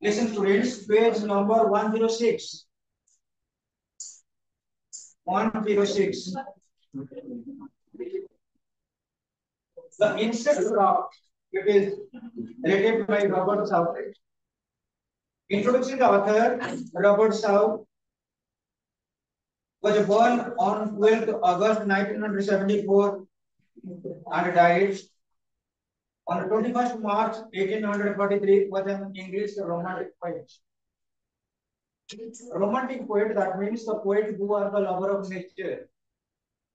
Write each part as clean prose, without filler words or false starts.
Listen students, page number 106. 106. The insect rock, it is related by Robert South. Introducing the author, Robert South was born on 12th August 1974 and died on 21st March 1843. Was an English romantic poet. Romantic poet, that means the poet who are the lover of nature,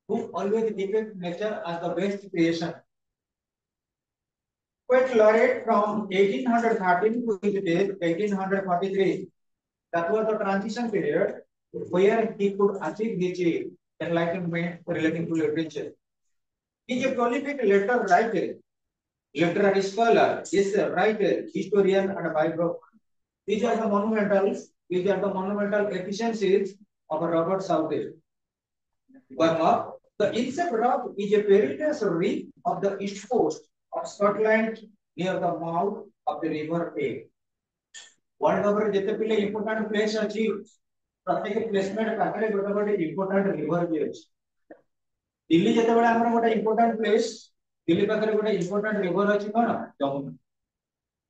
who always depict nature as the best creation. Poet laureate from 1813 to his death 1843. That was the transition period where he could achieve his enlightenment relating to literature. He is a prolific letter writer, literary scholar, is a writer, historian, and biographer. These are the monumental efficiencies of Robert Southey. One up, the Insect Rock is a perilous reef of the east coast of Scotland near the mouth of the river Tay. World over जिते पिले important place अछि प्रत्येक placement पाखरे गोटे गोटे important river भी अछि दिल्ली जते बेला हमर गोटे इंपोर्टेंट प्लेस दिल्ली पाखरे गोटे इंपोर्टेंट रिवर अछि कोन जमुना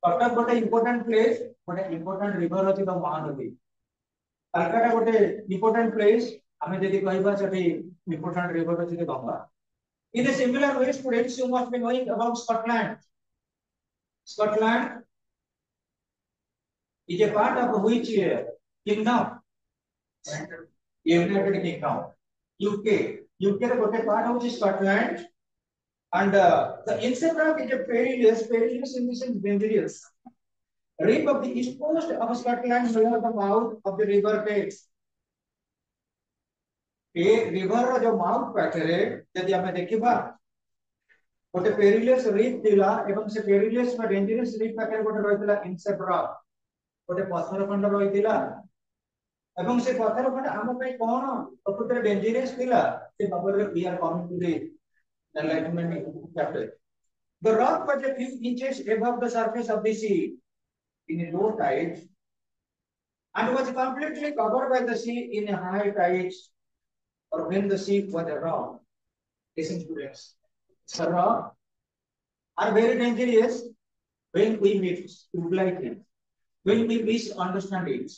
कटक गोटे इंपोर्टेंट प्लेस गोटे इंपोर्टेंट रिवर अछि द महानदी कलकत्ता गोटे इंपोर्टेंट प्लेस हमें जदि कहबा सेठी इंपोर्टेंट रिवर अछि Ganga in a similar way students you must be knowing about Scotland is a part of which kingdom? United Kingdom. UK the gote part of Scotland and the insect rock is a perilous in this dangerous. Reef of the east coast of Scotland near the mouth of the river Thames. A river जो mouth पाखरे यदि हमें देखिबा गोटे perilous reef थिला एवं से perilous बा डेंजरस रीफ पाखरे गोटे रहितला इंसेक्ट रॉक गोटे पत्थर खंड रहितला एवं से पत्थर खंड हम पे कोन प्रकृति डेंजरस थिला से बाबरे we are coming to the enlightenment chapter the rock was a few inches above the surface of the sea in a low tide and was completely covered by the sea in a high tides or when the sea was raw. Listen to this. Raw are very dangerous when we misutilize it, when we misunderstand it.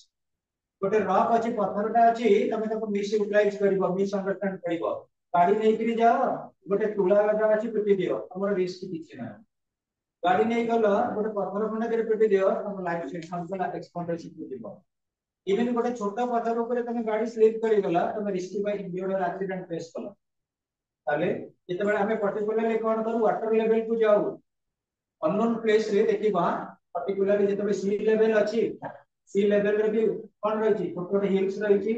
गोटे rock अच्छी पत्थरटा अच्छी तमे ताको मिसयूटिलाइज करिवो misunderstand करिवो गाड़ी नै करी जाओ गोटे तुला गजा अच्छी पिटी दियो हमर रिस्क किछि नै गाड़ी नै गलो गोटे पत्थर खंडा करे पिटी दियो हम लाइफ सेक्शन का एक्सपेंडिचर दियो इवन गोटे छोटा पत्थर ऊपर तमे गाड़ी स्लिप करी गला तमे risk by individual accident face कलो ताले जते बेला हमें पर्टिकुलरली कोन करू वाटर लेवल को जाऊ अननोन प्लेस रे देखिबा पर्टिकुलरली जते बे सी लेवल अछि सी लेवल रे भी कोन रहि छी छोट छोट हिल्स रहि छी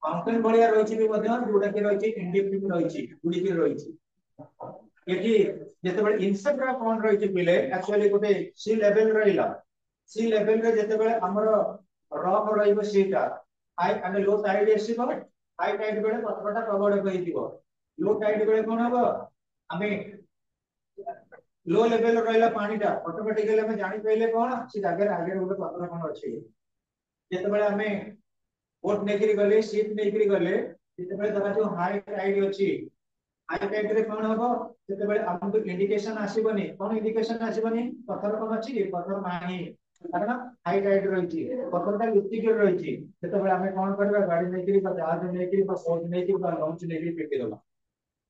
माउंटेन बलिया रहि छी भी मध्य जोडा के रहि छी इंडिपेंडेंट रहि छी गुडी के रहि छी एठी जते बेला इंसेक्ट रा कोन रहि छी मिले एक्चुअली गोटे सी लेवल रहिला सी लेवल रे जते बेला हमरो रॉक रहिबो सीटा हाई एंड लो टाइड एसिबो हाई टाइड बेले पत्थरटा प्रबळ होई दिबो लो टाइड बेले कोन हबो हमें लो लेवल रहला पानीटा ऑटोमेटिकली हमें जानि पहिले कोन से जागे आगे गोटे पत्थर कोन अछि जते बेले हमें बोट नेकरी गले शिप नेकरी गले जते बेले धरा जो हाई टाइड अछि हाई टाइड रे कोन हबो जते बेले हमको इंडिकेशन आसीबनी कोन इंडिकेशन आसीबनी पत्थर कोन अछि पत्थर नाही कारण हाई टाइड रही छी पत्थरटा लुचि के रही छी जते बेले हमें कोन करबा गाड़ी नेकरी बा जहाज नेकरी बा बोट नेकरी बा लॉन्च नेकरी पिटी देला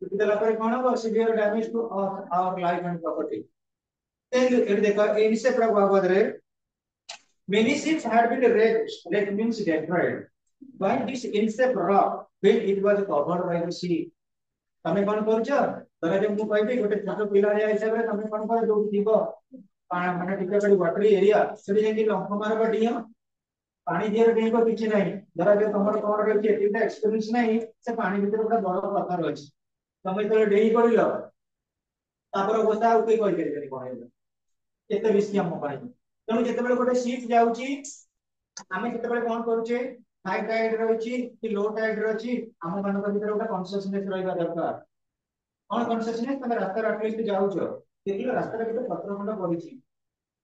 पिटी देला पर कोन हबो severe damage to our life and property then it देखो इनसे प्रभाव रे many ships had been wrecked that means destroyed by this insect rock when it was covered by the sea तमे कोन करछ तमे जे मु कहबे गोटे छोट पिला हिसाब रे तमे कोन कर दो दीबो माने टिका करी वाटर एरिया सेठी जेंति लंफ मारबा डिया पानी दियर डेको किछि नाही धरा जे तमर कोन रहछि एतिटा एक्सपीरियंस नाही से पानी भीतर गोटे बड़ पत्थर अछि तमे तले डेई पड़िलो तापर गोसा उते कहि करी कोन केते रिस्क हम पाई तनु जते बेले गोटे शिप जाउची आमे जते बेले कोन करूचे हाई टाइड रहछि कि लो टाइड रहछि हम मानक भीतर गोटे कॉन्शियसनेस रहबा दरकार कोन कॉन्शियसनेस तमे रास्ता एटलीस्ट जाउछो देखिलो रास्ता रे गोटे पत्थर खंड पड़िछि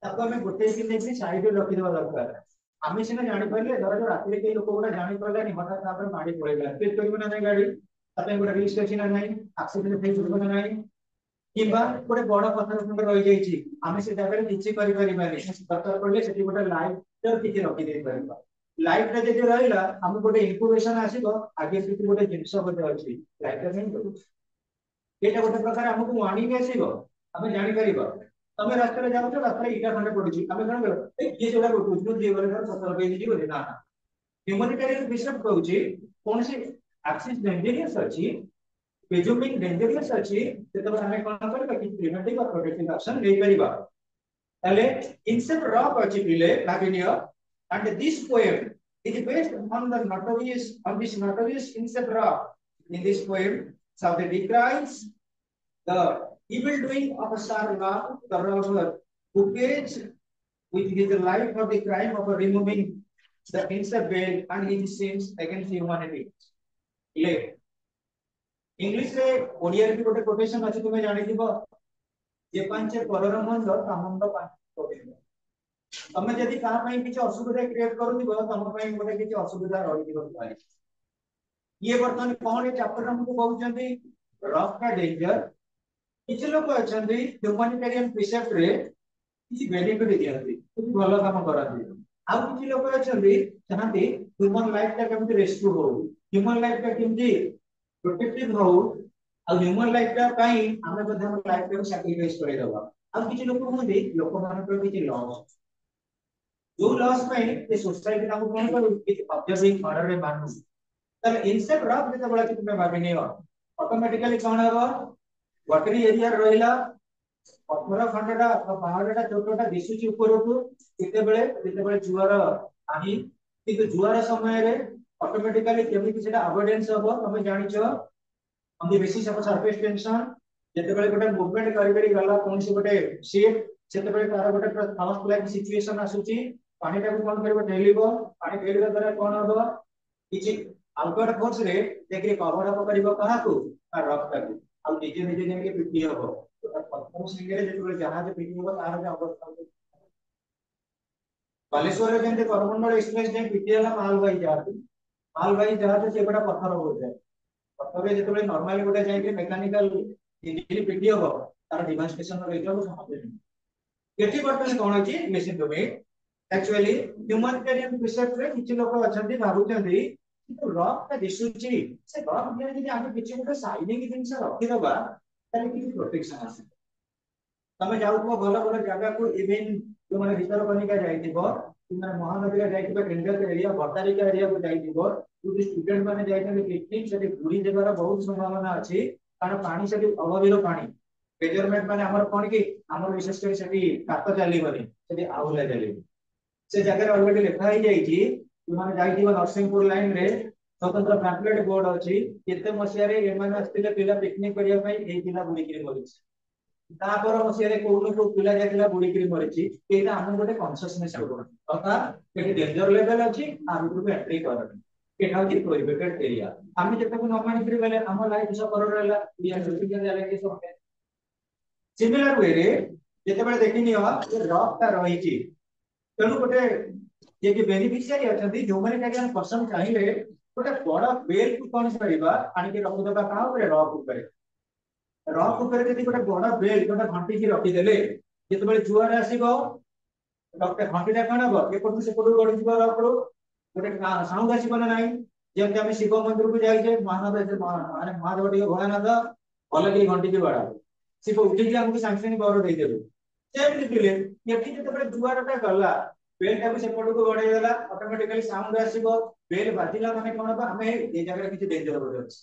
ताको हमें गोटे दिन देखि साइड रे रखि देबा दरकार आमे सिना जानि परले धर जो राति के लोक गुडा जानि परले नि हठात तापर माडी पळेला ते करबो ना नाही गाडी तापे गोटे रिस्क अछि ना नाही एक्सीडेंट फेस होबो ना नाही किबा गोटे बड़ पत्थर खंड रहि जाईछि आमे से जागा रे किछि करि परिबानी दरकार पड़ले सेठी गोटे लाइट किछि रखि देइ परबा लाइट रे जदि रहिला हम गोटे इन्फॉर्मेशन आसीबो आगे सेठी गोटे जिंस गोटे अछि लाइट रे नहीं एटा गोटे प्रकार हमकु वार्निंग आसीबो हमें जानि परिबा तमे रास्ता रे जाउछो रास्ता रे इटा खंडे पडुछि हमें कन करो ए किए जोडा गोटुछु जे बोले सर सतर पे जी बोले ना ह्यूमैनिटेरियन बिशप कहउछि कोन से एक्सिस डेंजरियस अछि प्रिजुमिंग डेंजरियस अछि जेतबे हमें कोन करबा कि प्रिवेंटिव और प्रोटेक्टिव एक्शन ले परिबा ताले इंसेप्ट रॉक अछि पिले लागिनियो and this poem is based on this notorious insect rock in this poem so the decries the evil doing of Sarva, the robber, who pays with his life for the crime of removing the insect veil and his sins against humanity. ले English रे ओडिया रे गोटे quotation अछि तुमे जानि दिबो जे पांचे पररमंद कामंद पांच quotation तमे जदि का पई किछ असुविधा क्रिएट करू दिबो तम पई गोटे किछ असुविधा रहि दिबो पारे ये वर्तमान कोन ए चैप्टर हमको कहउछंती रॉक का डेंजर किछ लोक अछंती ह्यूमैनिटेरियन प्रिसेप्ट रे किछ बेनिफिट दियंती कुछ भलो काम करंती आ किछ लोक अछंती चाहंती ह्यूमन लाइफ का केमति रेस्क्यू हो ह्यूमन लाइफ का केमति प्रोटेक्टिव हो आ ह्यूमन लाइफ का काई हमें बदे हम लाइफ को सैक्रिफाइस करे दबा आ किछ लोक होंदी लोक मान पर किछ लॉस जो लॉस में ए सोसाइटी ना कोन करू किछ ऑब्जर्विंग मर्डर रे मानू तब इनसेप्ट रॉक जते बड़ा कि तुमे भाबिनी हो ऑटोमेटिकली कोन हबो वाटरी एरिया रहिला पत्थर खंडटा पहाड़टा छोटटा दिसुची ऊपरटू केते बेले जुआर आही किंतु जुआर समय रे ऑटोमेटिकली केमिति सेटा अवॉइडेंस हबो तमे जानिछो on the basis of surface tension जेते बेले गोटे मूवमेंट करि करि गला कोन से गोटे शिप सेते बेले तार गोटे थॉमस लाइक सिचुएशन आसुची पानी टाको कोन करबो ढेलिबो पानी ढेलिबा द्वारा कोन हबो किछि आउटवर्ड फोर्स रे देखि कवर अप करिबो काहाकू आ रॉक टाको आ निजे निजे जेके पिटी हबो पत्थर सिंगरे जेते जहाज पिटी हबो तार जे अवस्था बालेश्वर रे जेते करमंडल एक्सप्रेस जे पिटी हला मालवाही जहाज से बड़ा पत्थर हो जाए पत्थर रे जेते नॉर्मली गोटे जाय के मैकेनिकल इंजीनियरिंग पिटी हबो तार डिमांस्ट्रेशन रे जो समझ केठी बर्तन कोन अछि मेसिन तो में एक्चुअली ह्यूमैनिटेरियन प्रिसेप्ट रे किछ लोक अछंती भाबुचंती तो रॉक का दिसुची से रॉक जे जे आगे किछ गोटे साइनिंग जिंस रखि दबा ताले किछ प्रोटेक्शन आसे तमे जाउको भलो भलो जगह को इवन जो माने भीतर कनिका जाइतिबो माने महानदी रे जाइतिबो डेंजर एरिया भटारिका एरिया को जाइतिबो जो स्टूडेंट माने जाइतले पिकनिक सेठी बुडी जगह बहुत संभावना अछि कारण पानी सेठी अभावीरो पानी मेजरमेंट माने हमर कोन की हमर विशेष कर सेठी काट चाली बनी सेठी आउला चली से जगह रे ऑलरेडी लिखा ही जाई छी माने जाइतिबो नरसिंहपुर लाइन रे स्वतंत्र पैम्पलेट बोर्ड अछि केते मसिया रे एमान आस्तिले पिला पिकनिक करिया पई एई पिला बुडी किरी मरिछि तापर मसिया रे कोउनो को पिला जाइतिला बुडी किरी मरिछि एटा हमन गोटे कॉन्शियसनेस हो तथा एटी डेंजर लेवल अछि आ रुट पे एंट्री करन एटा कि प्रोहिबिटेड एरिया हम जते को नॉर्मली फिर गले हम लाइफ सब कर रहला या जोटिया जाले के सब सिमिलर वे रे जते बेले देखिनी हो रॉक ता रही छी तेनु गोटे जे कि बेनिफिशियरी अछंती ह्यूमैनिटेरियन पर्सन चाहिले गोटे बड़ा बेल को कोन करबा आनि के रखि देबा का ऊपर रॉक ऊपर जति गोटे बड़ा बेल गोटे घंटी की रखि देले जते बेले जुआर आसीबो डॉक्टर घंटीटा कोन हबो ए पटु से पटु गडी जिबा रॉक रो गोटे साउंड आसीबो ना नाही जेते हम शिव मंदिर को जाई जे महादेव माने महादेव टी भोलानाथ अलग घंटी की बड़ा शिव उठी के हमको सांग सांग बर दे देबो सेम दिले यति जते बेले जुआरटा गला बेल टाको सेपट को बढ़ाई देला ऑटोमेटिकली साउंड आसीबो बेल बाजिला माने कोन बा हमें ए जगह किछ डेंजर हो अछि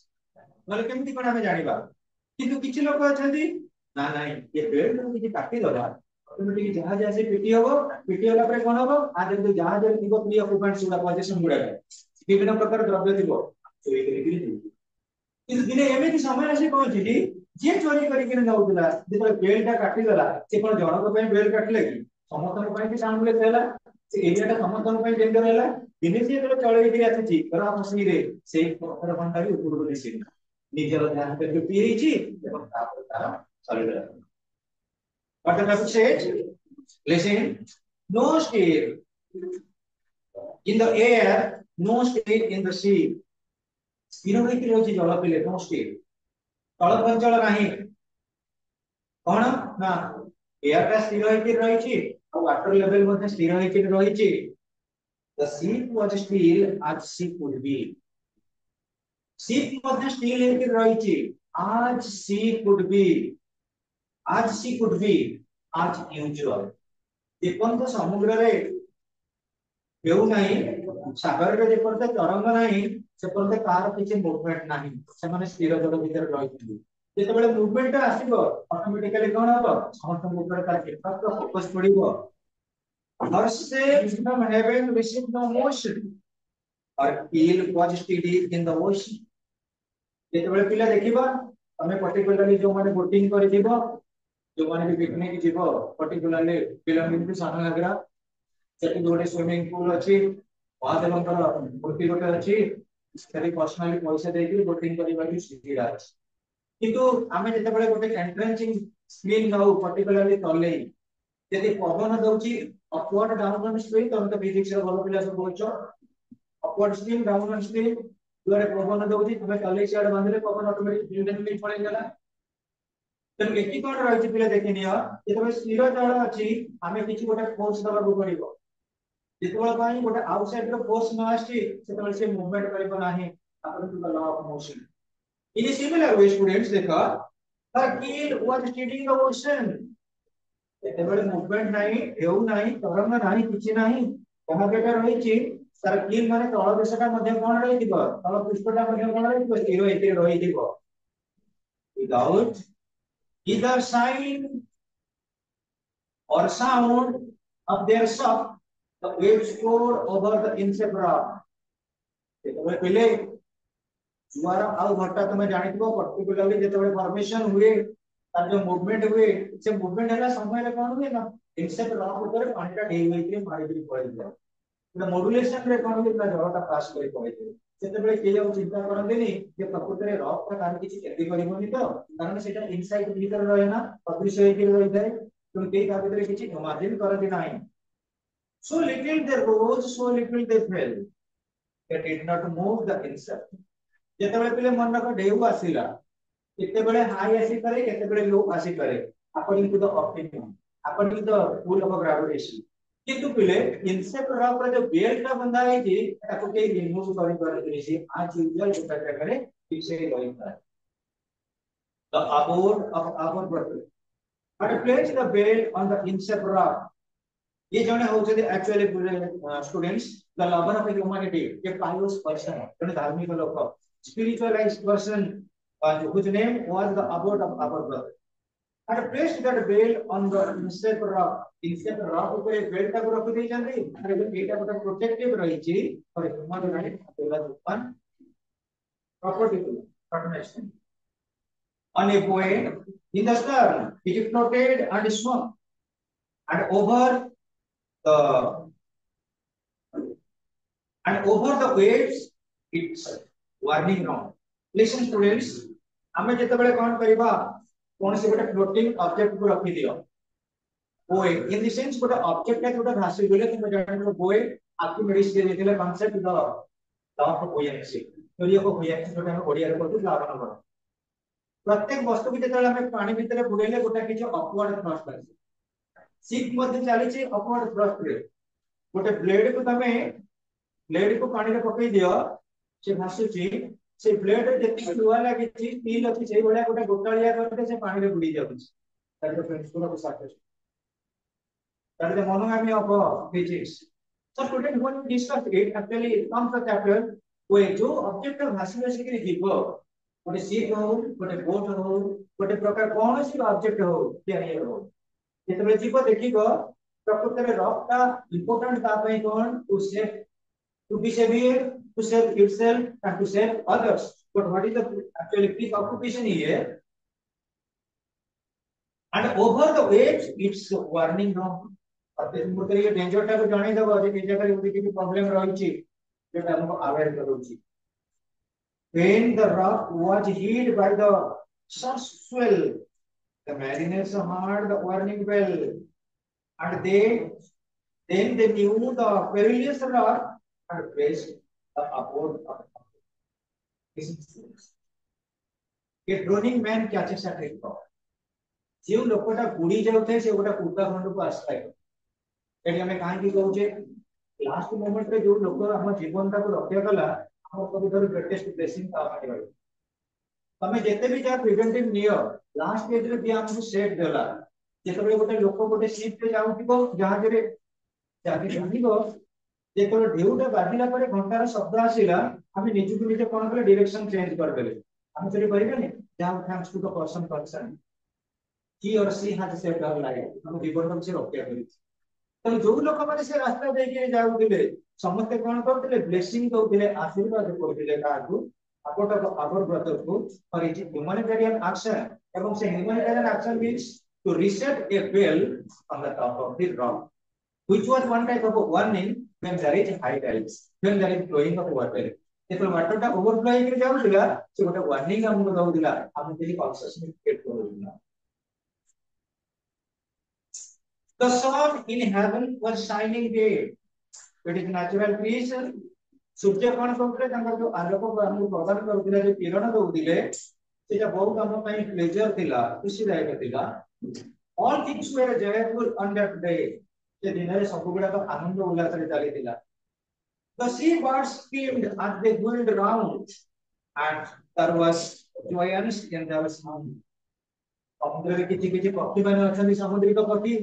माने केमति कोन हमें जानिबा किंतु किछ लोक अछंती ना नाही ये बेल को किछ काटी दला ऑटोमेटिकली जहाज आसे पिटी होला पर कोन हबो आ जब जहाज रे निको प्रिय ऑक्युपेंट्स गुडा पोजीशन गुडा विभिन्न प्रकार द्रव्य दिबो चोरी करी किंतु दिने एमिति समय आसे पहुंची जे चोरी करी के नउतला जेतो बेलटा काटी दला से कोन जणक पे बेल काटले कि समर्थन पई भी साउंड ले देला से एरियाटा समर्थन पई डेंजर हैला दिने से तो चळे कि आछि करा मसी रे से पत्थर घंटा भी ऊपर को दिसि निजर ध्यान पे पीएची एवं तापर तार शरीर but that said Listen, no steel in the air, no steel in the sea. ସ୍ଥିର ହେଇକି ରହିଛି ଜଳ ପିଲେ no steel. ତଳ ଅଞ୍ଚଳ ନାହିଁ କଣ ନା ଏୟାର ଟା ସ୍ଥିର ହେଇକି ରହିଛି ଆଉ ୱାଟର ଲେଭେଲ ମଧ୍ୟ ସ୍ଥିର ହେଇକି ରହିଛି. The ship was still as she could be. Ship ମଧ୍ୟ still ହେଇକି ରହିଛି as she could be. As she could be as usual. ଯେପର୍ଯ୍ୟନ୍ତ ସମୁଦ୍ରରେ ହେଉ ନାହିଁ ସାଗରରେ ଯେପର୍ଯ୍ୟନ୍ତ ତରଙ୍ଗ ନାହିଁ ସେପର୍ଯ୍ୟନ୍ତ କାହାର କିଛି ମୁଭମେଣ୍ଟ ନାହିଁ ସେମାନେ ସ୍ଥିର ଜଳ ଭିତରେ ରହିଛନ୍ତି. ଯେତେବେଳେ ମୁଭମେଣ୍ଟ ଆସିବ ଅଟୋମେଟିକାଲି କଣ ହବ ସମସ୍ତଙ୍କ ଉପରେ ତାର ଇଫେକ୍ଟ ଫୋକସ ପଡିବ. Her sails from heaven received no motion. Her keel was steady in the ocean. ଯେତେବେଳେ ପିଲା ଦେଖିବା ତମେ ପର୍ଟିକୁଲାରଲି ଯୋଉମାନେ ବୋଟିଂ କରିଯିବ ଯୋଉମାନେ ବି ପିକନିକ ଯିବ ପର୍ଟିକୁଲାରଲି ବିଲଙ୍ଗିଂ ଟୁ ସାନ ଘାଗରା ସେଠି ଗୋଟେ ସୁଇମିଂ ପୁଲ ଅଛି ମହାଦେବଙ୍କର ମୂର୍ତ୍ତି ଗୋଟେ ଅଛି ସେଠି ପର୍ସନାଲି ପଇସା ଦେଇକି ବୋଟିଂ କରିବାକୁ ସୁବିଧା ଅଛି. କିନ୍ତୁ ଆମେ ଯେତେବେଳେ ଗୋଟେ ଏଣ୍ଟ୍ରାନ୍ସିଂ ସ୍କ୍ରିନ୍ ନଉ ପର୍ଟିକୁଲାରଲି ତଲେଇ ଯଦି ପବନ ଦଉଛି ଅପୱାର୍ଡ ଡାଉନୱାର୍ଡ ସ୍ପିଡ୍ ତମେ ତ ଫିଜିକ୍ସ ର ଭଲ ପିଲା ସବୁ କହୁଛ ଅପୱାର୍ଡ ସ୍ପିଡ୍ ଡାଉନୱାର୍ଡ ସ୍ପିଡ୍ ଯୁଆଡେ ପବନ ଦଉଛି ତମେ ତଲେଇ ସିଆଡେ ବାନ୍ଧିଲେ ପବନ ଅଟୋମେଟିକ ବିଲ୍ଡିଂ ପଳେଇଗଲା. ତେଣୁ ଏଠି କଣ ରହିଛି ପିଲା ଦେଖିନିଅ ଯେତେବେଳେ ସ୍ଥିର ଜଳ ଅଛି ଆମେ କିଛି ଗୋଟେ ଫୋର୍ସ ଦବାକୁ ପଡିବ. ଯେତେବେଳେ ପାଇଁ ଗୋଟେ ଆଉଟସାଇଡ ର ଫୋର୍ସ ନ ଆସିଛି ସେତେବେଳେ ସେ ମୁଭମେଣ୍ଟ କରିବ ନାହିଁ according to the law of motion. In a similar way students ଦେଖ her keel was steady in the ocean. ଯେତେବେଳେ ମୁଭମେଣ୍ଟ ନାହିଁ ହେଉ ନାହିଁ ତରଙ୍ଗ ନାହିଁ କିଛି ନାହିଁ ଯାହା ଯେଟା ରହିଛି ତାର କିଲ୍ ମାନେ ତଳ ଦେଶଟା ମଧ୍ୟ କଣ ରହିଥିବ ତଳ ପୃଷ୍ଠଟା ମଧ୍ୟ କଣ ରହିଥିବ ସ୍ଥିର ହେଇକି ରହିଥିବ. Without either sign or sound of their shock the waves poured over the inset rock. ଯେତେବେଳେ ପିଲେ ଜୁଆର ଆଉ ଭଟ୍ଟା ତମେ ଜାଣିଥିବ ପର୍ଟିକୁଲାରଲି ଯେତେବେଳେ ଫର୍ମେସନ ହୁଏ ତାର ଯୋଉ ମୁଭମେଣ୍ଟ ହୁଏ ସେ ମୁଭମେଣ୍ଟ ହେଲା ସମୟରେ କଣ ହୁଏ ନା ଇନସେପ୍ଟ ରକ୍ ଉପରେ ପାଣିଟା ଢେଇ ହେଇକି ମାରିକି ପଳେଇଯାଏ. ଗୋଟେ ମଡୁଲେସନ ରେ କଣ ହୁଏ ନା ଜଳଟା ପାସ୍ କରି ପଳେଇଯାଏ. ସେତେବେଳେ କେହି ଆଉ ଚିନ୍ତା କରନ୍ତିନି ଯେ ପ୍ରକୃତରେ ରକ୍ ଟା କାହାର କିଛି କ୍ଷତି କରିବନି ତ କାରଣ ସେଇଟା ଇନସାଇଡ୍ ଭିତରେ ରହେ ନା ସଦୃଶ ହେଇକି ରହିଥାଏ ତେଣୁ କେହି ତା ଭିତରେ କିଛି ଇମାଜିନ କରନ୍ତି ନାହିଁ. So little they rose, so little they fell. They did not move the insect. ଯେତେବେଳେ ପିଲେ ମନକ ଢେଉ ଆସିଲା କେତେବେଳେ ହାଇ ଆସିପାରେ କେତେବେଳେ ଲୋ ଆସିପାରେ according to the opinion according to the rule of gravitation. କିନ୍ତୁ ପିଲେ ଇନସେପ୍ଟ ରକ୍ ର ଯୋଉ ବେଲ୍ଟ ଟା ବନ୍ଧା ହେଇଛି ତାକୁ କେହି ରିମୁଭ୍ କରିପାରନ୍ତିନି ସେ ଆଜ ୟୁଜୁଆଲ ଗୋଟେ ଜାଗାରେ ଫିକ୍ସ ହେଇ ରହିଥାଏ. The abode of our brother and place the belt on the insept rock. ये जने होउछे actually students the lover of humanity a pious person जने धार्मिक लोक spiritualized person whose name was the abode of our brother and placed that veil on the inset rock. Inset rock ऊपर एक veil टाको रखि देई जंदी अरे एटा गोटे प्रोटेक्टिव रहिछि फॉर ह्यूमन राइट पेला दुकान property to protection on a point in the stern it floated and swung and over the waves it's warning round. Listen students हमें जेतेबेले कोन करबा कोनसे गोटे फ्लोटिंग ऑब्जेक्ट को रखि दियो बोए इन द सेंस गोटे ऑब्जेक्ट है गोटे भासी गेले तुम जानो बोए आर्किमिडीज दे देले concept the law of buoyancy theory of buoyancy जोटा हम ओडिया रे कहू लाभन कर प्रत्येक वस्तु के जेतेबेले हमें पानी भीतर बुडेले गोटे किछ अपवर्ड थ्रस्ट आसी शिप मध्ये चली छी अपवर्ड थ्रस्ट रे गोटे ब्लेड को पानी रे पकई दियो से भासुची से ब्लेड जेति लुआ लागी छी स्टील अछि सेही भलिया गोटे गोटालिया करते से पानी रे बुडी जाउछ तार principle of surface that is the monogamy of physics. So student when we discuss it actually it comes the chapter where जो object भासी भासी के जीव गोटे शिप हो गोटे बोट हो गोटे प्रकार कौन सी ऑब्जेक्ट हो तैयारी हो जेतेबेले जीव देखिबो प्रकृति रे रॉक का इंपोर्टेंट ता पई कोन to save to be severe to save itself and to save others. But what is the actually peak occupation here? And over the waves, it's warning wrong. अते मुते ये डेंजर टा को जानि दबो जे के जगह उदी की प्रॉब्लम रहउची जेटा हमको अवेयर करूची. When the rock was hit by the surf swell, the mariners heard the warning bell. and then they knew the perilous rock and placed the abode of this. A drowning man catches a trick frog. जो लोकटा बुड़ी जाउथे से गोटा कुत्ता खंड को आस्था है eighty हमें काहे की कहूचे लास्ट मोमेंट रे जो लोक हम जीवन को रक्षा कला हम कभी धर ग्रेटेस्ट ब्लेसिंग ता माने भाई तमे जेते भी जा प्रिवेंटिव नियो लास्ट एज रे भी हमको सेट देला जेतबे गोटे लोक गोटे शिप पे जाउथिबो जहाज रे जाति जानिबो जेतबे ढेउटा बाजिला परे घंटार शब्द आसीला हम निजु निजे कोन करे डायरेक्शन चेंज कर देले हम चली परिबेनी जहां thanks to the person concern he or she has saved our life हम जीवन से रक्षा करी तो जो लोक माने से रास्ता दे के जाउ दिले समस्त कोन करथिले ब्लेसिंग दउथिले आशीर्वाद करथिले काकू आवर ब्रदर को और इट ह्यूमैनिटेरियन एक्शन एवं से humanitarian action means to reset a bell on the top of the rock which was one type of a warning when there is high tides when there is flowing of water जेतल water टा overflow हे जाउ दिला से गोटे warning हमको दउ दिला हम तेली कॉन्शियसनेस क्रिएट करू दिला The sun in heaven was shining day. It is natural peace. सूर्य कोन करथले तांकर जो आलोक को हमहु प्रदान करथिले जे किरण दउदिले सेटा बहुत हम पई प्लेजर थिला खुशी दायक थिला all things were joyful on that day जे दिन रे सब गुडा तो आनंद उल्लास रे चली थिला the sea birds screamed as they wheeled round and there was joyance in their sound समुद्र रे किछि किछि पक्षी माने अछंती समुद्रिक पक्षी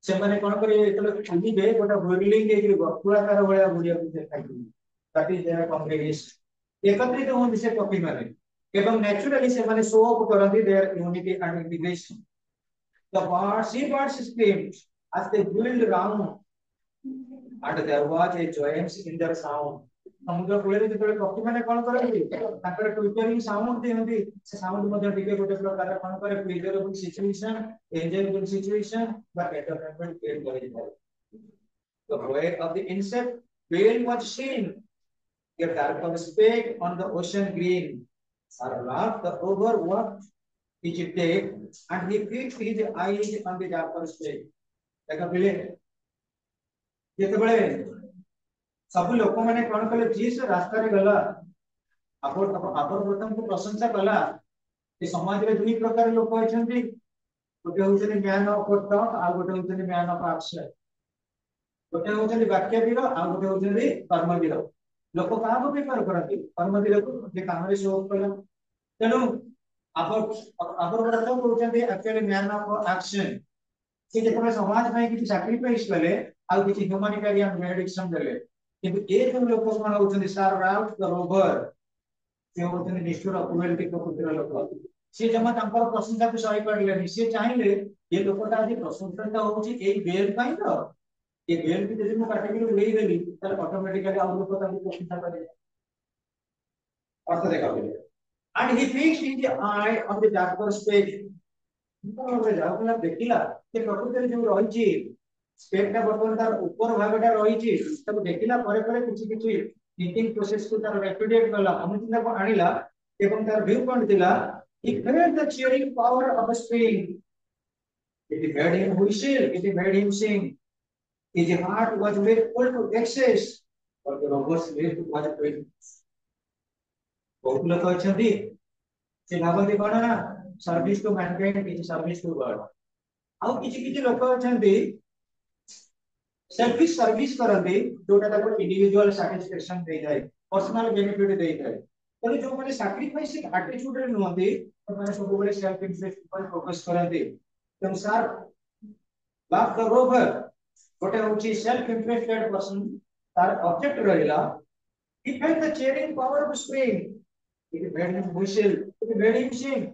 से माने कोन करे एतले खुदिबे गोटा व्हीलिंग के गोकुलाकार भलिया बुडिया को देखाई that is their congregation एकत्रित होन से पक्षी माने एवं नेचुरली से माने शो अप करंती their unity and integration the birds sea birds screamed as they wheeled round and there was a joyance in their sound समुद्र कूले जेतले पक्षी माने कोन करंती ताकर ट्विटरिंग साउंड देहंती से साउंड मध्ये टिके गोटे प्रकार कोन करे pleasurable situation enjoyable situation but entertainment create करि जाय the way of the insect whale was seen a dark speck on the ocean green or laughed the over what which it take and he fixed his eyes on the dark speck देखा बिले जेतबेले सब लोक माने कोन कले जीस रास्ता रे गला आपन प्रथम को प्रशंसा कला ए समाज रे दुई प्रकार लोक होइछन्ती गोटे होइछन्ती मैन ऑफ टॉक आ गोटे होइछन्ती मैन ऑफ एक्शन गोटे होइछन्ती वाक्यवीर आ गोटे होइछन्ती कर्मवीर लोक का को प्रिफर करती कर्मवीर को जे काम रे शो कला तेनु आपन प्रथम होइछन्ती एक्चुअली मैन ऑफ एक्शन से जेतबे समाज में किछि सैक्रिफाइस कले आ किछि ह्यूमैनिटेरियन मेडिसिन देले किंतु ए जो लोक कोन होउछन्ती सर राउट द रोवर से होउछन्ती निष्ठुर क्रुएल्टी को पुत्र लोक से जमा तांकर प्रशंसा को सही करलेनी से चाहिले ये लोकटा जे प्रशंसा होउछि एई बेल पई तो ये बेल भी जदि मु काटि के उड़ेई देली ताले ऑटोमेटिकली आ लोक तांको प्रशंसा करे अर्थ देखा बोले and he fixed his eye on the darker space तो रे जाउला देखिला के प्रकृति जो रहिछि स्पेक्टा बर्तन तार ऊपर भागटा रहिछि तब देखिला परे परे किछि किछि थिंकिंग प्रोसेस को तार रेपिडेट कला हम चिंता को आनिला एवं तार व्यू पॉइंट दिला he felt the cheering power of a spring it made him whistle it made him sing his heart was made full to excess but the robbers made was paid बहुत लोग अछंती से भागवती कोन ना service to Mankind किछि service to God आउ किछि किछि लोक अछंती selfish service करंती जोटा ताको इंडिविजुअल सैटिस्फैक्शन दे जाय पर्सनल बेनिफिट दे जाय तो जो माने सैक्रिफाइस एटीट्यूड रे नहंती तो माने सब बेले सेल्फ इंटरेस्ट पर फोकस करंती तो सर बाप द रोवर गोटे होची सेल्फ इंटरेस्टेड पर्सन तार ऑब्जेक्ट रहिला he felt the cheering power of spring it made him whistle it made him sing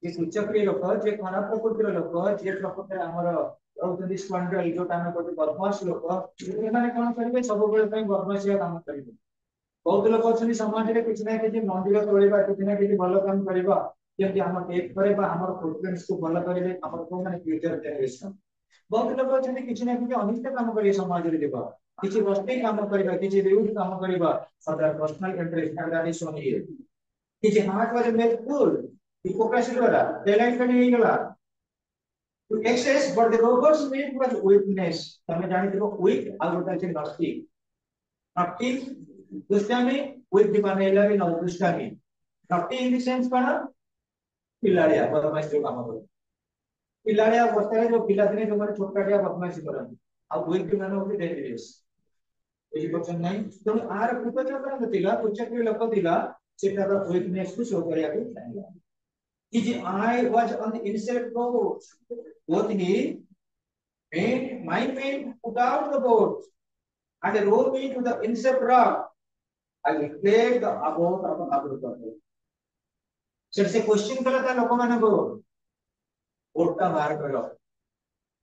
ये सूचक्रिय लोक जे खराब प्रकृतिर लोक जे प्रकृतिर हमर औषधि स्क्वांड्रल जो टाइम को बदमाश लोक ए माने कोन करिवे सब बेले पई बदमाशिया काम करिवे बहुत लोक अछनी समाज रे किछ ना किछ मंदिर तोड़ीबा किछ ना किछ भलो काम करबा जेंति हम टेक करे बा हमर फुटप्रिंट्स को भलो करिवे हमर को माने फ्यूचर जनरेशन बहुत लोक अछनी किछ ना किछ अनिष्ट काम करिवे समाज रे देबा किछ वस्ती काम करबा किछ विरुद्ध काम करबा सदा personal interest and that is only here किछ heart was made full hypocrisy द्वारा डेलाइट कनी हे गला to excess, but the rover's meat was weakness. तमें जानी थी वो weak आगे बढ़ते naughty. Naughty दुष्टामी weak di mana इलावे now दुष्टामी. Naughty in the sense कौन पिलाड़िया बदमाश जो काम करो. पिलाड़िया बोलते हैं जो पिलाते हैं जो हमारे छोटा क्या बदमाशी करते हैं. अब weak di mana होती dangerous. ये क्वेश्चन नहीं. तो आर कुछ क्या करना थिला कुछ क्या लोग थिला सेटा का weakness को शो करिया के चाहिए. His eye was on the inside boat. Both he made my men put out the boat and row me to the inside rock. I will take the abode of Abraham. So it's a question कला था लोगों ने को boat का बाहर करो.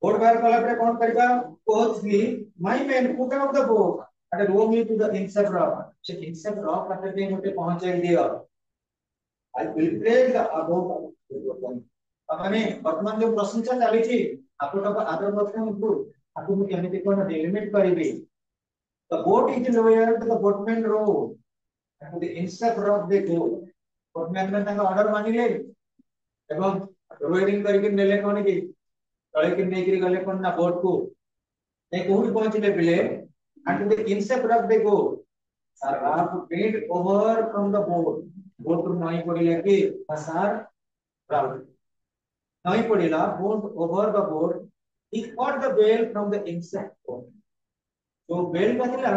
Boat बाहर कला पे कौन करेगा? Both he my men put out the boat and row me to the inside rock. So inside rock करते हैं मुझे पहुंच जाएगी. I will play the above. अपने वर्तमान जो प्रश्न चली थी आपको तो आदर प्रश्न को आपको मैं कहने को ना डिलिमिट करेंगे. The boat is lowered to the boatman row and the inside rock they go. boatman में तंग ऑर्डर मानी ले एवं रोइंग करके नेले कौन की तले के नेकरी गले कौन ना बोट को एक कोई पहुंचने पिले and to the inside rock they go. A raft made over from the boat. Boat नहीं पड़ेगा कि आसार राउंड नहीं पड़ेगा boat over the boat he caught the whale from the inside boat. तो whale का थिला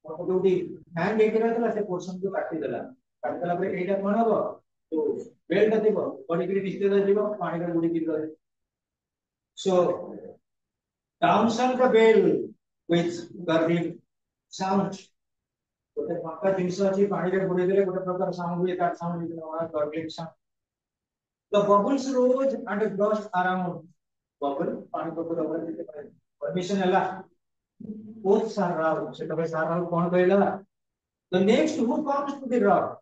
और जो दी हैंड लेके रहता है से पोर्शन को काट देला काटला पर एटा कोन हो तो whale का देखो बॉडी के डिस्टेंस है जीव पानी का गुड़ी गिर गए. So down sunk the whale with gurgling sound. गोटे पक्का जिनिस अछि पानी रे बुडे देले गोटे प्रकार साउंड हुए that sound is known gurgling sound. The bubbles rose and burst around. Bubble पानी को पूरा भर देते पारे परमिशन हला बहुत सारा सेटा पे सारा कोन कहला. The next who comes to the rock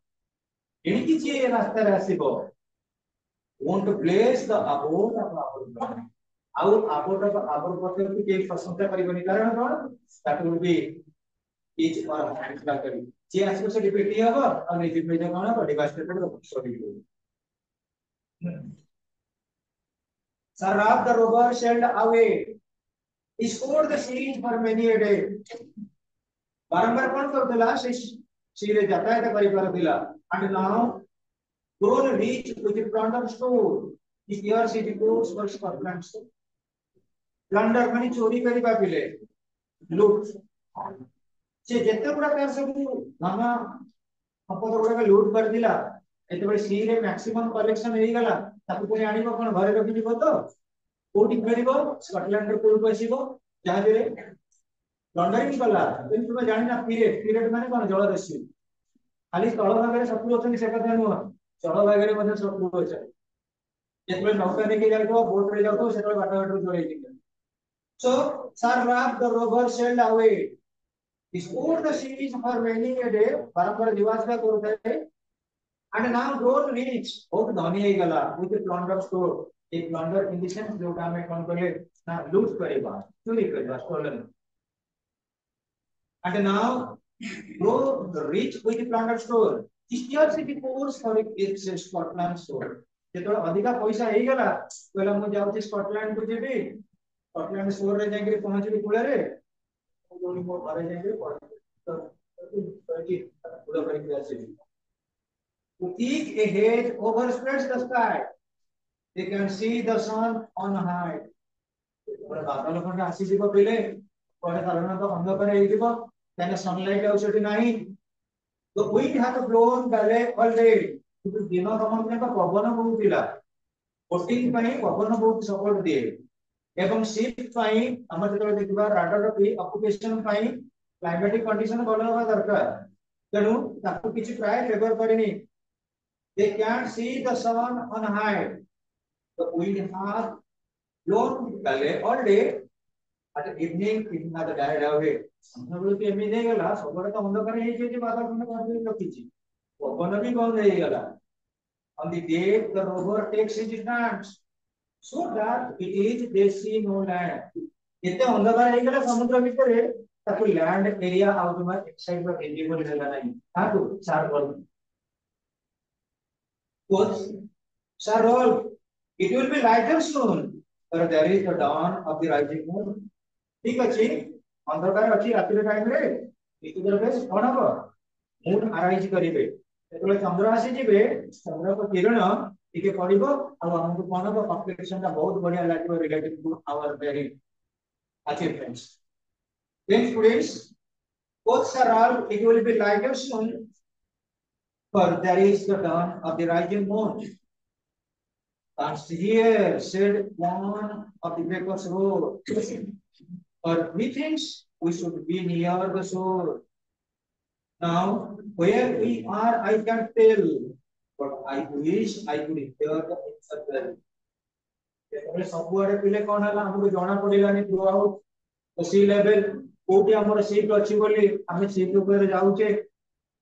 एनिकी जे रास्ता रे आसीबो want to place the abbot of our our abbot of our पत्र के प्रशंसा करिबनी कारण कोन that will be each or hands back करी जे आसको से रिपीट ही होगा और रिपीट में जब होना तो डिवास्टेटेड तो sorry Sarab the robber sailed away. He scored the seas for many a day. बारंबार कौन करतेला सीरे जाता है तो परिवार दिला and now grown rich with the plunder store. This year she goes for Scotland store. Plunder मानी चोरी करी बापिले लूट से जेते बड़ा कर सकू मामा अपन तो बड़ा लूट कर दिला एते बड़े सी रे मैक्सिमम कलेक्शन हेई गला ताकू कोनी आनिबो कोन घरे रखि दिबो तो कोठी फेरिबो स्कॉटलैंड रे कोल बसिबो जहाज रे लंडरिंग कला तुम तुम जानि ना पीरियड माने कोन जलदस्यु खाली तळ भागरे शत्रु अछन से कथा नुवा तळ भागरे मध्ये शत्रु अछन जेतबे नौका नेके जाइतो बोट रे जातो सेतबे बाटा जोड़े दिले. So Sarab the robber sailed away. He scored the seas for many a day. बारंबार निवास का करते हैं and now grown rich. बहुत धनी है गला with the plunder store. एक plunder in the sense जो काम में कौन करे ना लूट करेगा चोरी करेगा stolen. And now grow rich with the plunder store. This year city course for its Scotland store. जेतों अधिका पैसा है गला पहला मुझे जाऊँ स्कॉटलैंड को जेबी स्कॉटलैंड स्टोर रे जाके पहुंच भी पुले रे दोनी मो घरे जाके तो पूरा करके आसे. To peek ahead overspreads the sky. They can see the sun on high. बड़ा बादल खंड आसी जीव पहले बड़ा साधारण तो अंधकार है जीव त्याने सनलाइट औषधि नहीं. The wind had blown gale all day. तो दिनों तमाम ने का पवन बहुत दिला बोटिंग पाई पवन बहुत सपोर्ट दिए एवं शिप पाई हमर जतले देखबा राडार रे ऑक्युपेशन पाई क्लाइमेटिक कंडीशन भलो होबा दरकार तेनु ताकू किछि प्राय फेवर करेनी. They can't see the sun on high. The wind has blown gale all day. At evening it had died away. हमरो के एमी दे गला सबरे तो अंधकार है जे बादल खंड कर रखिछि पवन भी कौन दे गला. On the day the rover takes his stance so that it is they see no land. इतने अंधकार है गला समुद्र भीतर है ताकू लैंड एरिया आउट में एक साइड पर विजिबल रहला नहीं ताकू चार बल Coach, sir, all it will be lighter soon. पर there is the dawn of the rising moon. ठीक अछि अंधकार अछि रात्रि टाइम रे इतुदर बेस कोन हबो मून अराइज करिवे जेतले चंद्र आसी जिवे चंद्र को किरण टिके पड़िबो आ हमको कोन हबो कम्प्लीकेशन का बहुत बढ़िया लागिबो related to our very achievements then students both are all it will be lighter soon for there is the dawn of the rising moon. And here said one of the breakers wrote, or methinks we should be near the shore. Now, where we are, I can't tell, but I wish I could hear the answer well. ଯେତେବେଳେ ସବୁଆଡେ ପିଲେ କଣ ହେଲା ଆମକୁ ଜଣା ପଡିଲାନି through out the sea level କୋଉଠି ଆମର ଶିପ୍ ଅଛି ବୋଲି ଆମେ ଶିପ୍ ଉପରେ ଯାଉଛେ